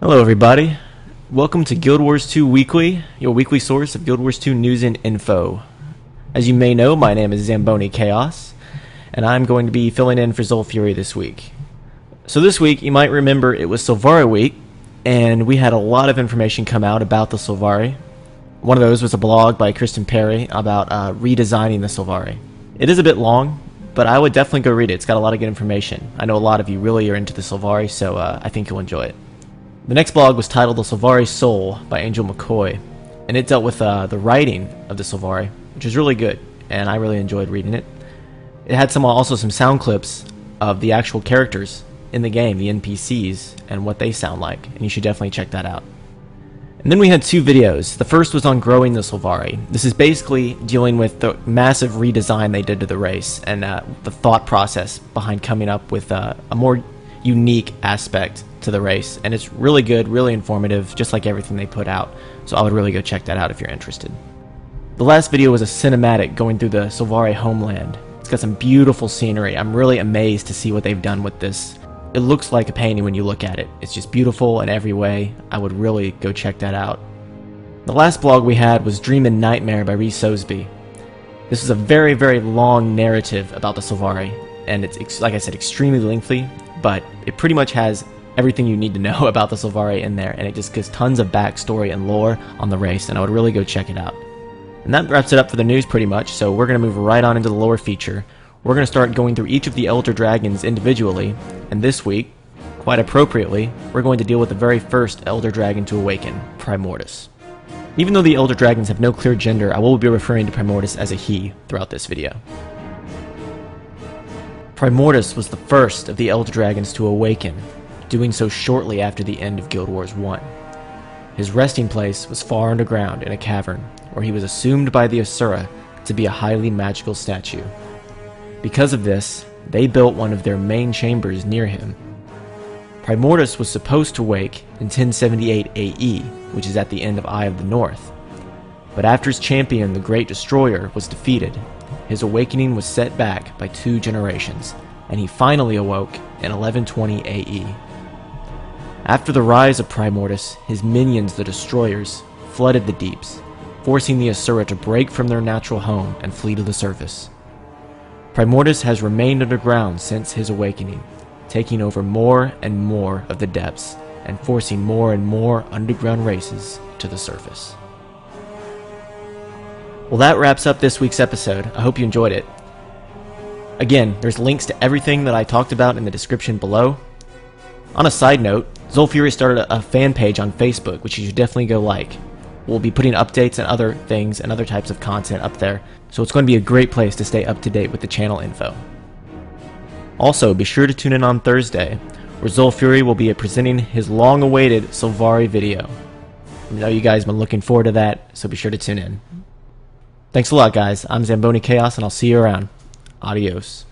Hello everybody, welcome to Guild Wars 2 Weekly, your weekly source of Guild Wars 2 news and info. As you may know, my name is Zamboni Chaos, and I'm going to be filling in for Zolfury this week. So this week, you might remember it was Sylvari week, and we had a lot of information come out about the Sylvari. One of those was a blog by Kristen Perry about redesigning the Sylvari. It is a bit long, but I would definitely go read it. It's got a lot of good information. I know a lot of you really are into the Sylvari, so I think you'll enjoy it. The next blog was titled The Sylvari Soul by Angel McCoy, and it dealt with the writing of the Sylvari, which is really good, and I really enjoyed reading it. It had also some sound clips of the actual characters in the game, the NPCs, and what they sound like, and you should definitely check that out. And then we had two videos. The first was on growing the Sylvari. This is basically dealing with the massive redesign they did to the race, and the thought process behind coming up with a more unique aspect to the race, and it's really good, really informative, just like everything they put out, so I would really go check that out if you're interested. The last video was a cinematic going through the Sylvari homeland. It's got some beautiful scenery. I'm really amazed to see what they've done with this. It looks like a painting when you look at it. It's just beautiful in every way. I would really go check that out. The last blog we had was Dream and Nightmare by Rhys Sosby. This is a very, very long narrative about the Sylvari, and it's, like I said, extremely lengthy, but it pretty much has everything you need to know about the Sylvari in there, and it just gives tons of backstory and lore on the race, and I would really go check it out. And that wraps it up for the news pretty much, so we're going to move right on into the lore feature. We're going to start going through each of the Elder Dragons individually, and this week, quite appropriately, we're going to deal with the very first Elder Dragon to awaken, Primordus. Even though the Elder Dragons have no clear gender, I will be referring to Primordus as a he throughout this video. Primordus was the first of the Elder Dragons to awaken, doing so shortly after the end of Guild Wars 1. His resting place was far underground in a cavern, where he was assumed by the Asura to be a highly magical statue. Because of this, they built one of their main chambers near him. Primordus was supposed to wake in 1078 AE, which is at the end of Eye of the North. But after his champion, the Great Destroyer, was defeated, his awakening was set back by 2 generations, and he finally awoke in 1120 AE. After the rise of Primordus, his minions, the Destroyers, flooded the deeps, forcing the Asura to break from their natural home and flee to the surface. Primordus has remained underground since his awakening, taking over more and more of the depths, and forcing more and more underground races to the surface. Well, that wraps up this week's episode. I hope you enjoyed it. Again, there's links to everything that I talked about in the description below. On a side note, Zolfury started a fan page on Facebook, which you should definitely go like. We'll be putting updates and other things and other types of content up there, so it's going to be a great place to stay up to date with the channel info. Also, be sure to tune in on Thursday, where Zolfury will be presenting his long-awaited Sylvari video. I know you guys have been looking forward to that, so be sure to tune in. Thanks a lot, guys. I'm Zamboni Chaos, and I'll see you around. Adios.